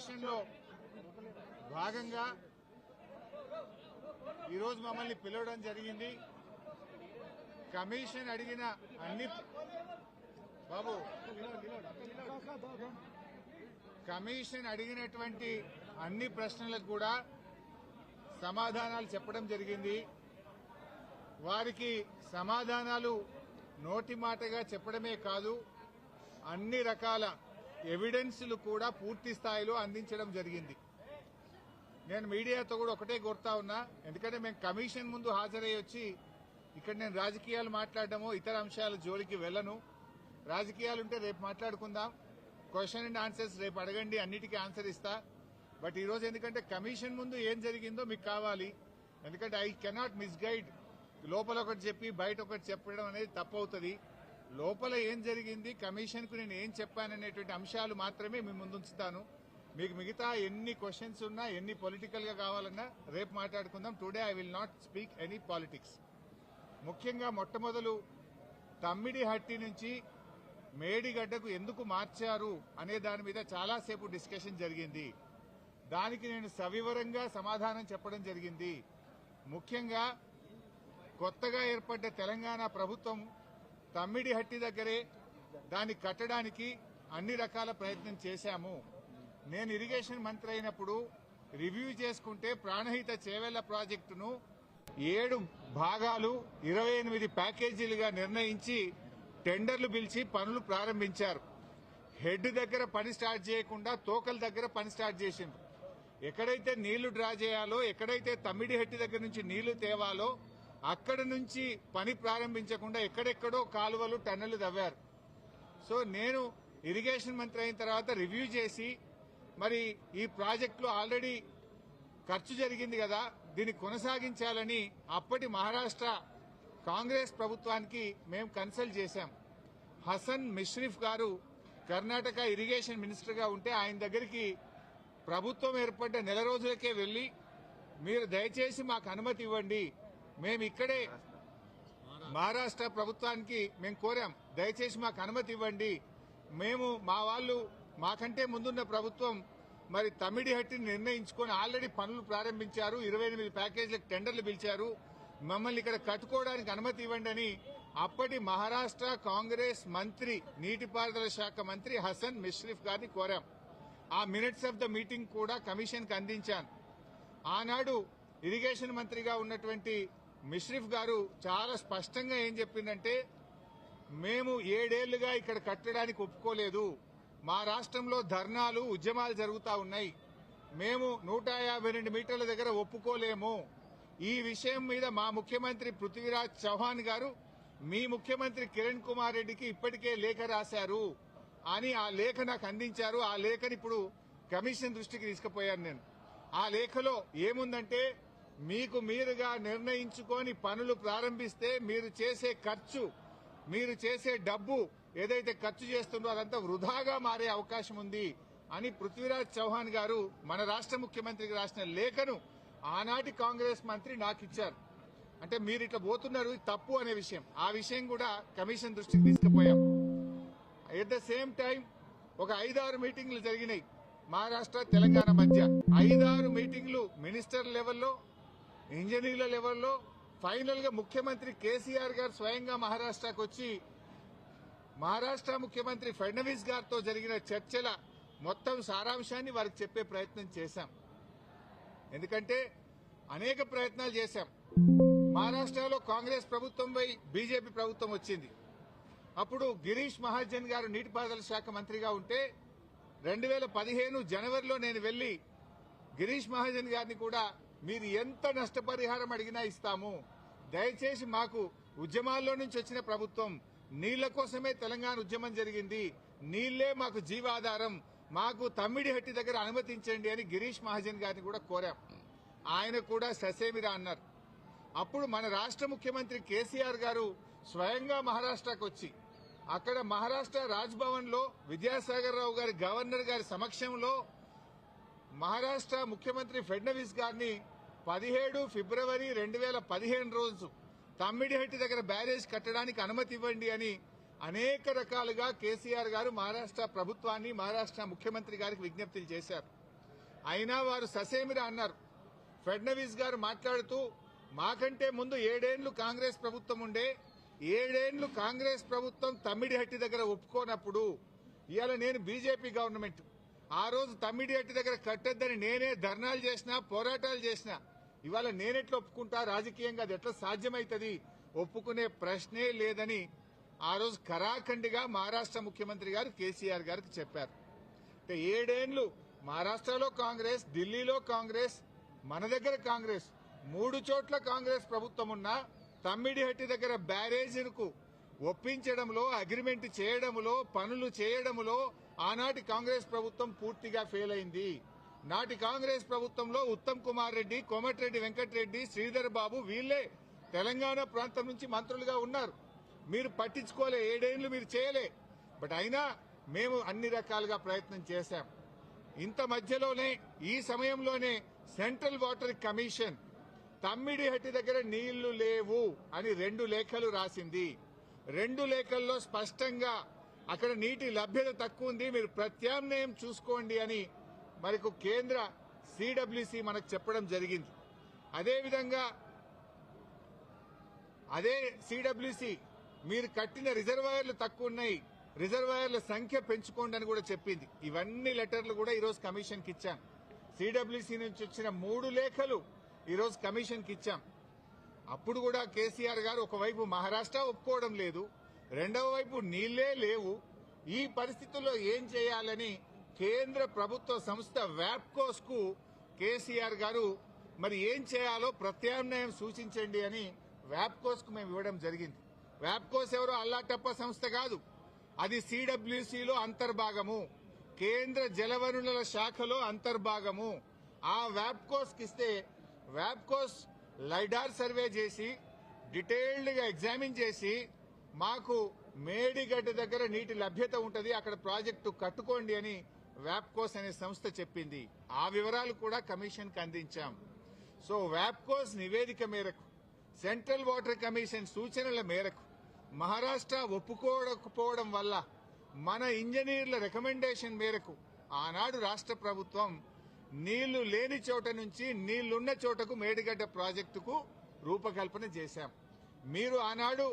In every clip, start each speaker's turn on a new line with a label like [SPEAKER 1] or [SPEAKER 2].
[SPEAKER 1] Commission లో భాగంగా ఈరోజు మమ్మల్ని పిలవడం జరిగింది. కమిషన్ అడిగిన అన్ని బాబు కమిషన్ అడిగినటువంటి అన్ని ప్రశ్నలకు కూడా సమాధానాలు చెప్పడం జరిగింది. వారికి సమాధానాలు నోటి మాటగా చెప్పడమే కాదు, అన్ని రకాల ఎవిడెన్స్లు కూడా పూర్తి స్థాయిలో అందించడం జరిగింది. నేను మీడియాతో కూడా ఒకటే కోరుతా ఉన్నా, ఎందుకంటే మేము కమిషన్ ముందు హాజరై వచ్చి ఇక్కడ నేను రాజకీయాలు మాట్లాడడమో ఇతర అంశాల జోలికి వెళ్ళను. రాజకీయాలుంటే రేపు మాట్లాడుకుందాం, క్వశ్చన్ అండ్ ఆన్సర్స్ రేపు అడగండి, అన్నిటికీ ఆన్సర్ ఇస్తా. బట్ ఈరోజు ఎందుకంటే కమిషన్ ముందు ఏం జరిగిందో మీకు కావాలి, ఎందుకంటే ఐ కెనాట్ మిస్గైడ్. లోపల ఒకటి చెప్పి బయట ఒకటి చెప్పడం అనేది తప్పవుతుంది. లోపల ఏం జరిగింది, కమిషన్ కు నేను ఏం చెప్పాననేటువంటి అంశాలు మాత్రమే మీ ముందుంచుతాను. మీకు మిగతా ఎన్ని క్వశ్చన్స్ ఉన్నా, ఎన్ని పొలిటికల్ గా కావాలన్నా రేపు మాట్లాడుకుందాం. Today I will not speak any politics. ముఖ్యంగా మొట్టమొదలు తమ్మిడిహట్టి నుంచి మేడిగడ్డకు ఎందుకు మార్చారు అనే దాని మీద చాలాసేపు డిస్కషన్ జరిగింది. దానికి నేను సవివరంగా సమాధానం చెప్పడం జరిగింది. ముఖ్యంగా కొత్తగా ఏర్పడ్డ తెలంగాణ ప్రభుత్వం తమ్మిడిహట్టి దగ్గరే దాన్ని కట్టడానికి అన్ని రకాల ప్రయత్నం చేశాము. నేను ఇరిగేషన్ మంత్రి అయినప్పుడు రివ్యూ చేసుకుంటే ప్రాణహిత చేవెళ్ల ప్రాజెక్టును 7 భాగాలు 28 ప్యాకేజీలుగా నిర్ణయించి టెండర్లు పిలిచి పనులు ప్రారంభించారు. హెడ్ దగ్గర పని స్టార్ట్ చేయకుండా తోకల దగ్గర పని స్టార్ట్ చేసిండ్రు. ఎక్కడైతే నీళ్లు డ్రా చేయాలో, ఎక్కడైతే తమ్మిడిహట్టి దగ్గర నుంచి నీళ్లు తేవాలో అక్కడి నుంచి పని ప్రారంభించకుండా ఎక్కడెక్కడో కాలువలు టన్నెలు తవ్వారు. సో నేను ఇరిగేషన్ మంత్రి అయిన తర్వాత రివ్యూ చేసి, మరి ఈ ప్రాజెక్టులో ఆల్రెడీ ఖర్చు జరిగింది కదా, దీన్ని కొనసాగించాలని అప్పటి మహారాష్ట్ర కాంగ్రెస్ ప్రభుత్వానికి మేము కన్సల్ట్ చేశాం. హసన్ మిష్రిఫ్ గారు కర్ణాటక ఇరిగేషన్ మినిస్టర్ గా ఉంటే ఆయన దగ్గరికి ప్రభుత్వం ఏర్పడ్డ నెల రోజులకే వెళ్లి, మీరు దయచేసి మాకు అనుమతి ఇవ్వండి, మేము ఇక్కడే మహారాష్ట్ర ప్రభుత్వానికి మేము కోరాం, దయచేసి మాకు అనుమతి ఇవ్వండి, మేము మా వాళ్ళు మాకంటే ముందున్న ప్రభుత్వం మరి తమ్మిడిహట్టిని నిర్ణయించుకొని ఆల్రెడీ పనులు ప్రారంభించారు, 28 ప్యాకేజీలకు టెండర్లు పిలిచారు, మమ్మల్ని ఇక్కడ కట్టుకోవడానికి అనుమతి ఇవ్వండి అని అప్పటి మహారాష్ట్ర కాంగ్రెస్ మంత్రి, నీటిపారుదల శాఖ మంత్రి హసన్ మిష్రిఫ్ గారిని కోరాం. ఆ మినిట్స్ ఆఫ్ ద మీటింగ్ కూడా కమిషన్ కి అందించాను. ఆనాడు ఇరిగేషన్ మంత్రిగా ఉన్నటువంటి మిష్రిఫ్ గారు చాలా స్పష్టంగా ఏం చెప్పిందంటే, మేము 7 ఏళ్లుగా ఇక్కడ కట్టడానికి ఒప్పుకోలేదు, మా రాష్ట్రంలో ధర్నాలు ఉద్యమాలు జరుగుతా ఉన్నాయి, మేము 152 మీటర్ల దగ్గర ఒప్పుకోలేము, ఈ విషయం మీద మా ముఖ్యమంత్రి పృథ్వీరాజ్ చౌహాన్ గారు మీ ముఖ్యమంత్రి కిరణ్ కుమార్ రెడ్డికి ఇప్పటికే లేఖ రాశారు అని ఆ లేఖ నాకు అందించారు. ఆ లేఖని ఇప్పుడు కమిషన్ దృష్టికి తీసుకుపోయాను నేను. ఆ లేఖలో ఏముందంటే, మీకు మీరుగా నిర్ణయించుకొని పనులు ప్రారంభిస్తే మీరు చేసే ఖర్చు, మీరు చేసే డబ్బు ఏదైతే ఖర్చు చేస్తుందో అదంతా వృధాగా మారే అవకాశం ఉంది అని పృథ్వీరాజ్ చౌహాన్ గారు మన రాష్ట్ర ముఖ్యమంత్రికి రాసిన లేఖను ఆనాటి కాంగ్రెస్ మంత్రి నాకు ఇచ్చారు. అంటే మీరు ఇట్లా పోతున్నారు, తప్పు అనే విషయం, ఆ విషయం కూడా కమిషన్ దృష్టికి తీసుకుపోయాం. ఎట్ ద సేమ్ టైం ఒక 5-6 మీటింగ్లు జరిగినాయి మహారాష్ట్ర తెలంగాణ మధ్య. 5-6 మీటింగ్లు మినిస్టర్ లెవెల్లో, ఇంజనీర్ల లెవెల్లో, ఫైనల్ గా ముఖ్యమంత్రి కేసీఆర్ గారు స్వయంగా మహారాష్ట్రకు వచ్చి మహారాష్ట్ర ముఖ్యమంత్రి ఫడ్నవీస్ గారితో జరిగిన చర్చల మొత్తం సారాంశాన్ని వారికి చెప్పే ప్రయత్నం చేశాం. ఎందుకంటే అనేక ప్రయత్నాలు చేశాం. మహారాష్ట్రలో కాంగ్రెస్ ప్రభుత్వంపై బీజేపీ ప్రభుత్వం వచ్చింది. అప్పుడు గిరీష్ మహాజన్ గారు నీటిపారుదల శాఖ మంత్రిగా ఉంటే 2015 జనవరిలో నేను వెళ్లి గిరీష్ మహాజన్ గారిని కూడా, మీరు ఎంత నష్టపరిహారం అడిగినా ఇస్తాము, దయచేసి మాకు ఉద్యమాల్లో నుంచి వచ్చిన ప్రభుత్వం, నీళ్ల కోసమే తెలంగాణ ఉద్యమం జరిగింది, నీళ్లే మాకు జీవాధారం, మాకు తమ్మిడిహట్టి దగ్గర అనుమతించండి అని గిరీష్ మహాజన్ గారిని కూడా కోరాం. ఆయన కూడా ససేమిరా అన్నారు. అప్పుడు మన రాష్ట్ర ముఖ్యమంత్రి కేసీఆర్ గారు స్వయంగా మహారాష్ట్రకు వచ్చి అక్కడ మహారాష్ట్ర రాజ్భవన్ లో విద్యాసాగర్ రావు గారి గవర్నర్ గారి సమక్షంలో మహారాష్ట్ర ముఖ్యమంత్రి ఫడ్నవీస్ గారిని 17 ఫిబ్రవరి 2015 రోజు తమ్మిడిహట్టి దగ్గర బ్యారేజ్ కట్టడానికి అనుమతి ఇవ్వండి అని అనేక రకాలుగా కేసీఆర్ గారు మహారాష్ట్ర ప్రభుత్వాన్ని, మహారాష్ట్ర ముఖ్యమంత్రి గారికి విజ్ఞప్తులు చేశారు. అయినా వారు ససేమిరా అన్నారు. ఫడ్నవీస్ గారు మాట్లాడుతూ మాకంటే ముందు 7 ఏళ్లు కాంగ్రెస్ ప్రభుత్వం ఉండే, 7 ఏళ్లు కాంగ్రెస్ ప్రభుత్వం తమ్మిడిహట్టి దగ్గర ఒప్పుకోనప్పుడు ఇవాళ నేను బీజేపీ గవర్నమెంట్ ఆ రోజు తమ్మిడిహట్టి దగ్గర కట్టొద్దని నేనే ధర్నాలు చేసినా, పోరాటాలు చేసినా, ఇవాళ నేనెట్లా ఒప్పుకుంటా? రాజకీయంగా అది ఎట్లా సాధ్యమైతుంది? ఒప్పుకునే ప్రశ్నే లేదని ఆ రోజు ఖరాఖండిగా మహారాష్ట్ర ముఖ్యమంత్రి గారు కేసీఆర్ గారికి చెప్పారు. 7 ఏళ్లు మహారాష్ట్రలో కాంగ్రెస్, ఢిల్లీలో కాంగ్రెస్, మన దగ్గర కాంగ్రెస్, 3 చోట్ల కాంగ్రెస్ ప్రభుత్వం ఉన్నా తమ్మిడిహట్టి దగ్గర బ్యారేజీలకు ఒప్పించడంలో, అగ్రిమెంట్ చేయడంలో, పనులు చేయడంలో ఆనాటి కాంగ్రెస్ ప్రభుత్వం పూర్తిగా ఫెయిల్ అయింది. నాటి కాంగ్రెస్ ప్రభుత్వంలో ఉత్తమ్ కుమార్ రెడ్డి, కోమటిరెడ్డి వెంకటరెడ్డి, శ్రీధర్ బాబు వీళ్లే తెలంగాణ ప్రాంతం నుంచి మంత్రులుగా ఉన్నారు. మీరు పట్టించుకోలే, 7 ఏళ్లు మీరు చేయలే. బట్ అయినా మేము అన్ని రకాలుగా ప్రయత్నం చేశాం. ఇంత మధ్యలోనే, ఈ సమయంలోనే సెంట్రల్ వాటర్ కమిషన్ తమ్మిడిహట్టి దగ్గర నీళ్లు లేవు అని 2 లేఖలు రాసింది. 2 లేఖల్లో స్పష్టంగా అక్కడ నీటి లభ్యత తక్కువ ఉంది, మీరు ప్రత్యామ్నాయం చూసుకోండి అని మనకు కేంద్ర సిడబ్ల్యూసి మనకు చెప్పడం జరిగింది. అదేవిధంగా అదే సిడబ్ల్యూసి మీరు కట్టిన రిజర్వాయర్లు తక్కువ ఉన్నాయి, రిజర్వాయర్ల సంఖ్య పెంచుకోండి అని కూడా చెప్పింది. ఇవన్నీ లెటర్లు కూడా ఈరోజు కమిషన్కి ఇచ్చాం. సిడబ్ల్యూసి నుంచి వచ్చిన 3 లేఖలు ఈరోజు కమిషన్కి ఇచ్చాం. అప్పుడు కూడా కేసీఆర్ గారు ఒకవైపు మహారాష్ట్ర ఒప్పుకోవడం లేదు, రెండవ వైపు నీళ్లే లేవు. ఈ పరిస్థితుల్లో ఏం చేయాలని కేంద్ర ప్రభుత్వ సంస్థ వ్యాప్కోస్ కు కేసీఆర్ గారు మరి ఏం చేయాలో ప్రత్యామ్నాయం సూచించండి అని వ్యాప్కోస్ కు మేము ఇవ్వడం జరిగింది. వ్యాప్కోస్ ఎవరో అల్లాటప్ప సంస్థ కాదు, అది సిడబ్ల్యూసీలో అంతర్భాగము, కేంద్ర జలవనరుల శాఖలో అంతర్భాగము. ఆ వ్యాప్కోస్ కి ఇస్తే వ్యాప్కోస్ లైడార్ సర్వే చేసి డీటెయిల్డ్ గా ఎగ్జామిన్ చేసి మాకు మేడిగడ్డ దగ్గర నీటి లభ్యత ఉంటుంది, అక్కడ ప్రాజెక్టు కట్టుకోండి అని వ్యాప్కోస్ అనే సంస్థ చెప్పింది. ఆ వివరాలు కూడా కమిషన్ కి అందించాం. సో వ్యాప్కోస్ నివేదిక మేరకు, సెంట్రల్ వాటర్ కమిషన్ సూచనల మేరకు మహారాష్ట్ర ఒప్పుకోకపోవడం వల్ల మన ఇంజనీర్ల రికమెండేషన్ మేరకు ఆనాడు రాష్ట్ర ప్రభుత్వం నీళ్లు లేని చోట నుంచి నీళ్లున్న చోటకు మేడిగడ్డ ప్రాజెక్టుకు రూపకల్పన చేశాం. మీరు ఆనాడు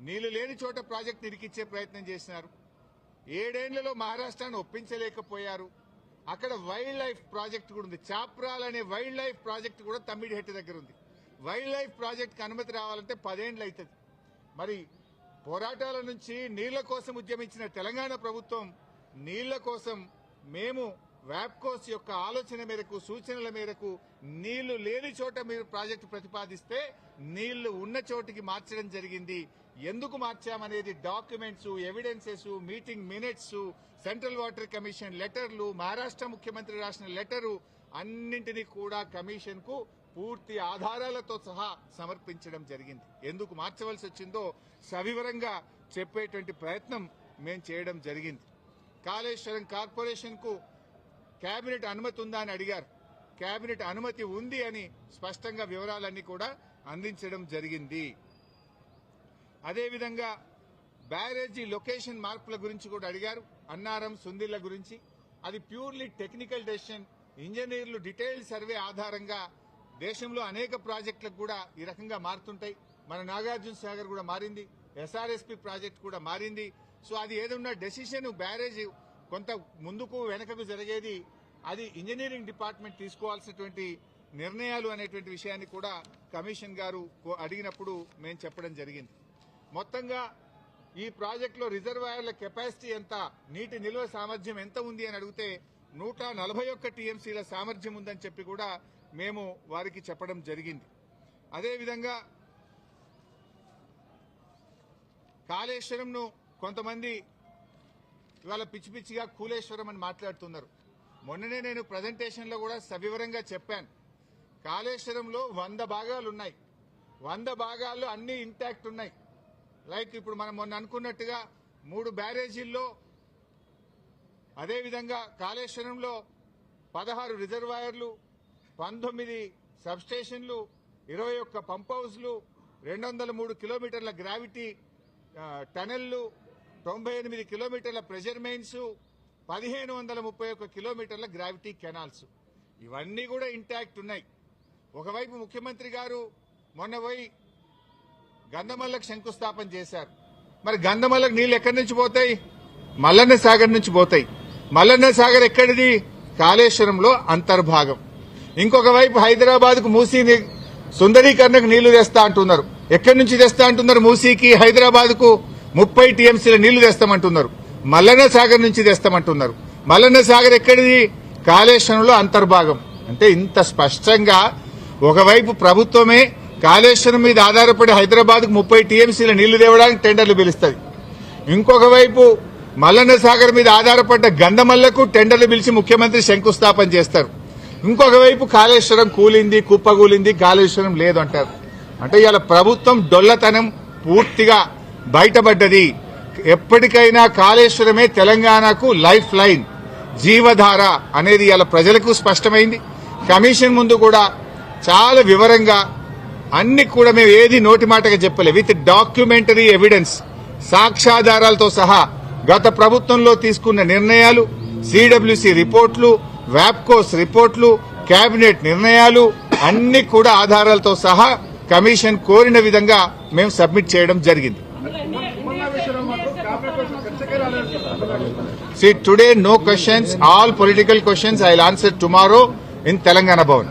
[SPEAKER 1] నీళ్లు లేని చోట ప్రాజెక్టు ఇరికిచ్చే ప్రయత్నం చేసినారు. 7 ఏళ్లలో మహారాష్ట్రాన్ని ఒప్పించలేకపోయారు. అక్కడ వైల్డ్ లైఫ్ ప్రాజెక్టు కూడా ఉంది, చాప్రాల్ అనే వైల్డ్ లైఫ్ ప్రాజెక్టు కూడా తమ్మిడిహట్టి దగ్గర ఉంది. వైల్డ్ లైఫ్ ప్రాజెక్టుకి అనుమతి రావాలంటే 10 ఏళ్లు అవుతుంది. మరి పోరాటాల నుంచి నీళ్ల కోసం ఉద్యమించిన తెలంగాణ ప్రభుత్వం నీళ్ల కోసం మేము వ్యాప్కోస్ యొక్క ఆలోచన మేరకు, సూచనల మేరకు నీళ్లు లేని చోట మీరు ప్రాజెక్టు ప్రతిపాదిస్తే నీళ్లు ఉన్న చోటికి మార్చడం జరిగింది. ఎందుకు మార్చామనేది documents, evidences, meeting minutes, central water commission లెటర్లు, మహారాష్ట్ర ముఖ్యమంత్రి రాసిన లెటరు అన్నింటినీ కూడా కమిషన్ కు పూర్తి ఆధారాలతో సహా సమర్పించడం జరిగింది. ఎందుకు మార్చవలసి వచ్చిందో సవివరంగా చెప్పేటువంటి ప్రయత్నం మేము చేయడం జరిగింది. కాళేశ్వరం కార్పొరేషన్ కు కేబినెట్ అనుమతి ఉందా అని అడిగారు. కేబినెట్ అనుమతి ఉంది అని స్పష్టంగా వివరాలన్నీ కూడా అందించడం జరిగింది. అదేవిధంగా బ్యారేజీ లొకేషన్ మార్పుల గురించి కూడా అడిగారు. అన్నారం, సుందిళ్ల గురించి అది ప్యూర్లీ టెక్నికల్ డెసిషన్. ఇంజనీర్లు డీటెయిల్డ్ సర్వే ఆధారంగా దేశంలో అనేక ప్రాజెక్టులకు కూడా ఈ రకంగా మారుతుంటాయి. మన నాగార్జున సాగర్ కూడా మారింది, ఎస్ఆర్ఎస్పీ ప్రాజెక్టు కూడా మారింది. సో అది ఏదన్నా డెసిషన్ బ్యారేజ్ కొంత ముందుకు వెనకకు జరిగేది అది ఇంజనీరింగ్ డిపార్ట్మెంట్ తీసుకోవాల్సినటువంటి నిర్ణయాలు అనేటువంటి విషయాన్ని కూడా కమిషన్ గారు అడిగినప్పుడు మేము చెప్పడం జరిగింది. మొత్తంగా ఈ ప్రాజెక్టులో రిజర్వాయర్ల కెపాసిటీ ఎంత, నీటి నిల్వ సామర్థ్యం ఎంత ఉంది అని అడిగితే 141 టీఎంసీల సామర్థ్యం ఉందని చెప్పి కూడా మేము వారికి చెప్పడం జరిగింది. అదేవిధంగా కాళేశ్వరంను కొంతమంది ఇవాళ పిచ్చి పిచ్చిగా కూలేశ్వరం అని మాట్లాడుతున్నారు. మొన్ననే నేను ప్రజెంటేషన్లో కూడా సవివరంగా చెప్పాను. కాళేశ్వరంలో 100 భాగాలున్నాయి, 100 భాగాల్లో అన్ని ఇంటాక్ట్ ఉన్నాయి. లైక్ ఇప్పుడు మనం మొన్న అనుకున్నట్టుగా 3 బ్యారేజీల్లో, అదేవిధంగా కాళేశ్వరంలో 16 రిజర్వాయర్లు, 19 సబ్స్టేషన్లు, 21 పంప్ హౌస్లు, 203 కిలోమీటర్ల గ్రావిటీ టనెళ్లు, 98 కిలోమీటర్ల ప్రెషర్ మెయిన్స్, 1531 కిలోమీటర్ల గ్రావిటీ కెనాల్స్ ఇవన్నీ కూడా ఇంటాక్ట్ ఉన్నాయి. ఒకవైపు ముఖ్యమంత్రి గారు మొన్న పోయి గంధమల్లకు శంకుస్థాపన చేశారు. మరి గంధమల్లకు నీళ్లు ఎక్కడి నుంచి పోతాయి? మల్లన్న సాగర్ నుంచి పోతాయి. మల్లన్న సాగర్ ఎక్కడిది? కాళేశ్వరంలో అంతర్భాగం. ఇంకొక వైపు హైదరాబాద్ కు మూసీ సుందరీకరణకు నీళ్లు తెస్తా అంటున్నారు. ఎక్కడి నుంచి తెస్తా అంటున్నారు? మూసీకి హైదరాబాద్ కు 30 టీఎంసీల నీళ్లు తెస్తామంటున్నారు. మల్లన్న సాగర్ నుంచి తెస్తామంటున్నారు. మల్లన్న సాగర్ ఎక్కడిది? కాళేశ్వరంలో అంతర్భాగం. అంటే ఇంత స్పష్టంగా ఒకవైపు ప్రభుత్వమే కాళేశ్వరం మీద ఆధారపడి హైదరాబాద్ కు 30 టీఎంసీల నీళ్లు తేవడానికి టెండర్లు పిలుస్తుంది. ఇంకొక వైపు మల్లన్న సాగర్ మీద ఆధారపడ్డ గంధమల్లకు టెండర్లు పిలిచి ముఖ్యమంత్రి శంకుస్థాపన చేస్తారు. ఇంకొక వైపు కాళేశ్వరం కూలింది, కుప్పగూలింది, కాళేశ్వరం లేదు అంటారు. అంటే ఇవాళ ప్రభుత్వం డొల్లతనం పూర్తిగా బయటపడ్డది. ఎప్పటికైనా కాళేశ్వరమే తెలంగాణకు లైఫ్ లైన్, జీవధార అనేది ఇవాళ ప్రజలకు స్పష్టమైంది. కమిషన్ ముందు కూడా చాలా వివరంగా అన్ని కూడా మేము ఏది నోటి మాటగా చెప్పలే, విత్ డాక్యుమెంటరీ ఎవిడెన్స్, సాక్ష్యాధారాలతో సహా గత ప్రభుత్వంలో తీసుకున్న నిర్ణయాలు, సిడబ్ల్యూసీ రిపోర్ట్లు, వ్యాప్కోస్ రిపోర్ట్లు, కేబినెట్ నిర్ణయాలు అన్ని కూడా ఆధారాలతో సహా కమిషన్ కోరిన విధంగా మేము సబ్మిట్ చేయడం జరిగింది. See, today no questions, all political questions I will answer tomorrow in Telangana Bhavan.